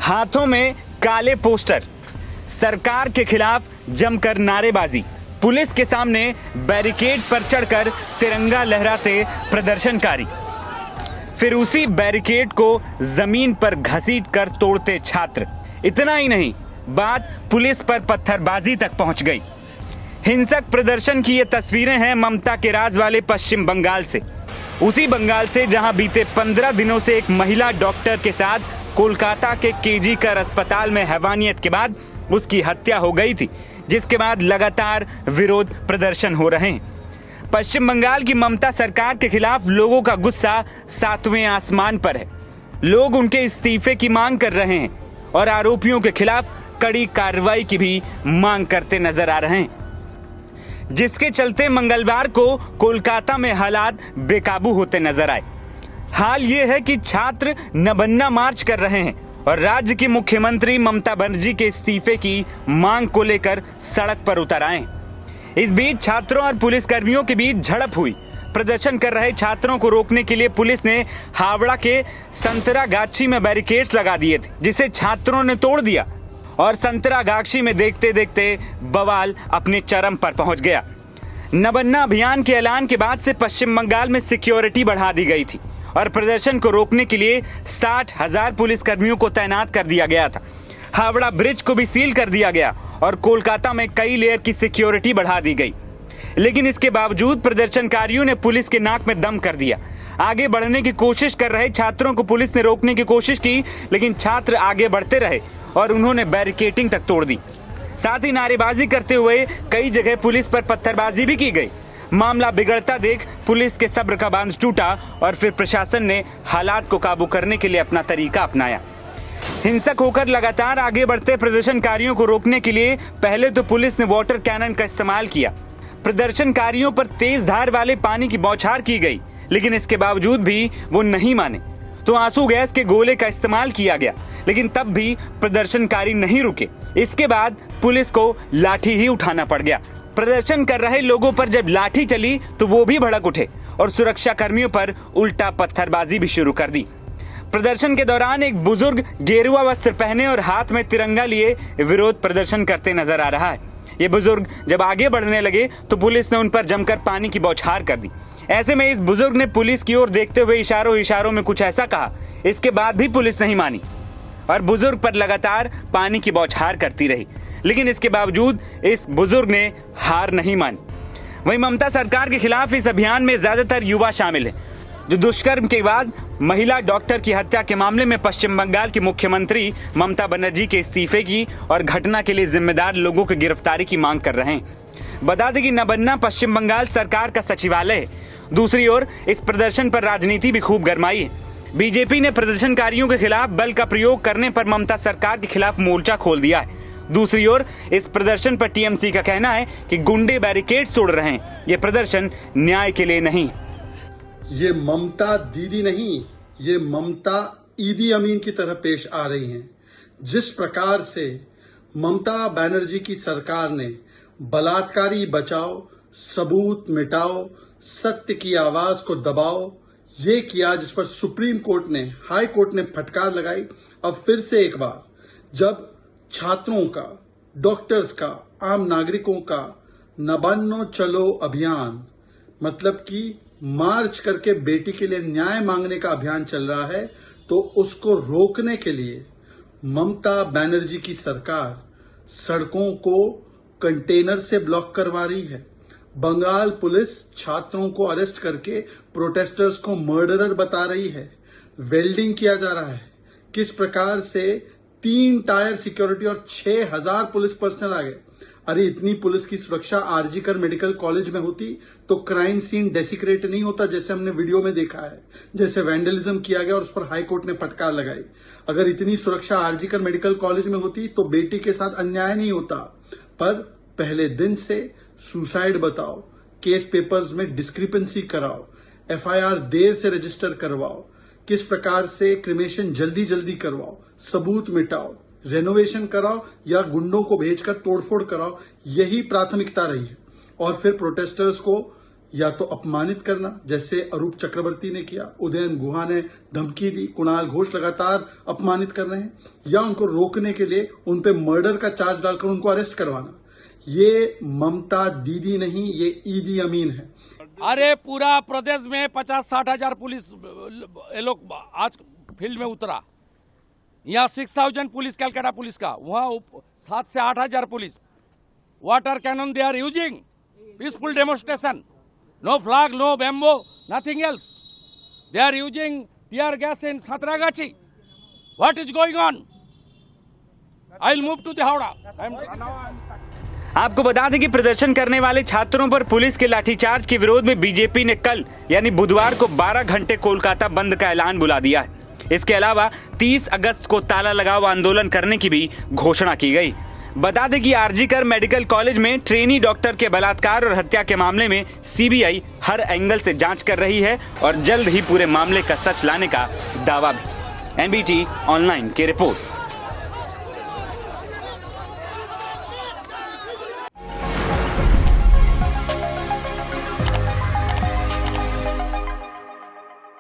हाथों में काले पोस्टर, सरकार के खिलाफ जमकर नारेबाजी, पुलिस के सामने बैरिकेड पर चढ़कर तिरंगा लहराते प्रदर्शनकारी, फिर उसी बैरिकेड को जमीन पर घसीटकर तोड़ते छात्र। इतना ही नहीं, बात पुलिस पर पत्थरबाजी तक पहुंच गई। हिंसक प्रदर्शन की ये तस्वीरें हैं ममता के राज वाले पश्चिम बंगाल से, उसी बंगाल से जहां बीते 15 दिनों से एक महिला डॉक्टर के साथ कोलकाता के केजी कर अस्पताल में हैवानियत के बाद उसकी हत्या हो गई थी, जिसके बाद लगातार विरोध प्रदर्शन हो रहे हैं। पश्चिम बंगाल की ममता सरकार के खिलाफ लोगों का गुस्सा 7वें आसमान पर है। लोग उनके इस्तीफे की मांग कर रहे हैं और आरोपियों के खिलाफ कड़ी कार्रवाई की भी मांग करते नजर आ रहे हैं, जिसके चलते मंगलवार को कोलकाता में हालात बेकाबू होते नजर आए। हाल ये है कि छात्र नबन्ना मार्च कर रहे हैं और राज्य की मुख्यमंत्री ममता बनर्जी के इस्तीफे की मांग को लेकर सड़क पर उतर आए। इस बीच छात्रों और पुलिसकर्मियों के बीच झड़प हुई। प्रदर्शन कर रहे छात्रों को रोकने के लिए पुलिस ने हावड़ा के संतरागाछी में बैरिकेड्स लगा दिए थे, जिसे छात्रों ने तोड़ दिया और संतरागाछी में देखते देखते बवाल अपने चरम पर पहुंच गया। नबन्ना अभियान के ऐलान के बाद से पश्चिम बंगाल में सिक्योरिटी बढ़ा दी गई थी और प्रदर्शन को रोकने के लिए 60,000 पुलिसकर्मियों को तैनात कर दिया गया था। हावड़ा ब्रिज को भी सील कर दिया गया और कोलकाता में कई लेयर की सिक्योरिटी बढ़ा दी गई। लेकिन इसके बावजूद प्रदर्शनकारियों ने पुलिस के नाक में दम कर दिया। आगे बढ़ने की कोशिश कर रहे छात्रों को पुलिस ने रोकने की कोशिश की, लेकिन छात्र आगे बढ़ते रहे और उन्होंने बैरिकेडिंग तक तोड़ दी। साथ ही नारेबाजी करते हुए कई जगह पुलिस पर पत्थरबाजी भी की गई। मामला बिगड़ता देख पुलिस के सब्र का बांध टूटा और फिर प्रशासन ने हालात को काबू करने के लिए अपना तरीका अपनाया। हिंसक होकर लगातार आगे बढ़ते प्रदर्शनकारियों को रोकने के लिए पहले तो पुलिस ने वाटर कैनन का इस्तेमाल किया। प्रदर्शनकारियों पर तेज धार वाले पानी की बौछार की गई, लेकिन इसके बावजूद भी वो नहीं माने तो आंसू गैस के गोले का इस्तेमाल किया गया, लेकिन तब भी प्रदर्शनकारी नहीं रुके। इसके बाद पुलिस को लाठी ही उठाना पड़ गया। प्रदर्शन कर रहे लोगों पर जब लाठी चली तो वो भी भड़क उठे और सुरक्षा कर्मियों पर उल्टा पत्थरबाजी भी शुरू कर दी। प्रदर्शन के दौरान एक बुजुर्ग गेरुआ वस्त्र पहने और हाथ में तिरंगा लिए विरोध प्रदर्शन करते नजर आ रहा है। ये बुजुर्ग जब आगे बढ़ने लगे तो पुलिस ने उन पर जमकर पानी की बौछार कर दी। ऐसे में इस बुजुर्ग ने पुलिस की ओर देखते हुए इशारों में कुछ ऐसा कहा। इसके बाद भी पुलिस नहीं मानी और बुजुर्ग पर लगातार पानी की बौछार करती रही, लेकिन इसके बावजूद इस बुजुर्ग ने हार नहीं मानी। वहीं ममता सरकार के खिलाफ इस अभियान में ज्यादातर युवा शामिल हैं, जो दुष्कर्म के बाद महिला डॉक्टर की हत्या के मामले में पश्चिम बंगाल की मुख्यमंत्री ममता बनर्जी के इस्तीफे की और घटना के लिए जिम्मेदार लोगों की गिरफ्तारी की मांग कर रहे हैं। बता दें कि नबन्ना पश्चिम बंगाल सरकार का सचिवालय है। दूसरी ओर इस प्रदर्शन पर राजनीति भी खूब गरमाई है। बीजेपी ने प्रदर्शनकारियों के खिलाफ बल का प्रयोग करने पर ममता सरकार के खिलाफ मोर्चा खोल दिया है। दूसरी ओर इस प्रदर्शन पर टीएमसी का कहना है कि गुंडे बैरिकेड्स तोड़ रहे हैं। ये प्रदर्शन न्याय के लिए नहीं। ये ममता दीदी नहीं, ये ममता ईदी अमीन की तरह पेश आ रही हैं। जिस प्रकार से ममता बनर्जी की सरकार ने बलात्कारी बचाओ, सबूत मिटाओ, सत्य की आवाज को दबाओ, ये किया, जिस पर सुप्रीम कोर्ट ने, हाई कोर्ट ने फटकार लगाई। अब फिर से एक बार जब छात्रों का, डॉक्टर्स का, आम नागरिकों का नबन्नो चलो अभियान, मतलब कि मार्च करके बेटी के लिए न्याय मांगने का अभियान चल रहा है, तो उसको रोकने के लिए ममता बनर्जी की सरकार सड़कों को कंटेनर से ब्लॉक करवा रही है। बंगाल पुलिस छात्रों को अरेस्ट करके प्रोटेस्टर्स को मर्डरर बता रही है। वेल्डिंग किया जा रहा है। किस प्रकार से 3 टायर सिक्योरिटी और 6,000 पुलिस पर्सनल आ गए। अरे इतनी पुलिस की सुरक्षा आरजी कर मेडिकल कॉलेज में होती तो क्राइम सीन डेसिक्रेट नहीं होता, जैसे हमने वीडियो में देखा है, जैसे वैंडलिज्म किया गया और उस पर हाई कोर्ट ने फटकार लगाई। अगर इतनी सुरक्षा आरजी कर मेडिकल कॉलेज में होती तो बेटी के साथ अन्याय नहीं होता। पर पहले दिन से सुसाइड बताओ, केस पेपर्स में डिस्क्रिपेंसी कराओ, एफआईआर देर से रजिस्टर करवाओ, किस प्रकार से क्रिमेशन जल्दी जल्दी करवाओ, सबूत मिटाओ, रेनोवेशन कराओ या गुंडों को भेजकर तोड़फोड़ कराओ, यही प्राथमिकता रही है। और फिर प्रोटेस्टर्स को या तो अपमानित करना, जैसे अरूप चक्रवर्ती ने किया, उदयन गुहा ने धमकी दी, कुणाल घोष लगातार अपमानित कर रहे हैं, या उनको रोकने के लिए उन पे मर्डर का चार्ज डालकर उनको अरेस्ट करवाना। ये ममता दीदी नहीं, ये ईदी अमीन है। अरे पूरा प्रदेश में 50-60 हजार पुलिस ये लोग आज फील्ड में उतरा। यहाँ 6000 पुलिस कलकत्ता पुलिस का, वहाँ 7 से 8 हजार police. Water cannon they are using, peaceful demonstration, no flag, no bamboo, nothing else. They are using tear gas in Satragachi. What is going on? I will move to the Howrah. आपको बता दें कि प्रदर्शन करने वाले छात्रों पर police के लाठीचार्ज के विरोध में बीजेपी ने कल यानी बुधवार को 12 घंटे कोलकाता बंद का ऐलान बुला दिया है। इसके अलावा 30 अगस्त को ताला लगाओ आंदोलन करने की भी घोषणा की गई। बता दें कि आरजीकर मेडिकल कॉलेज में ट्रेनी डॉक्टर के बलात्कार और हत्या के मामले में सीबीआई हर एंगल से जांच कर रही है और जल्द ही पूरे मामले का सच लाने का दावा भी। एनबीटी ऑनलाइन की रिपोर्ट।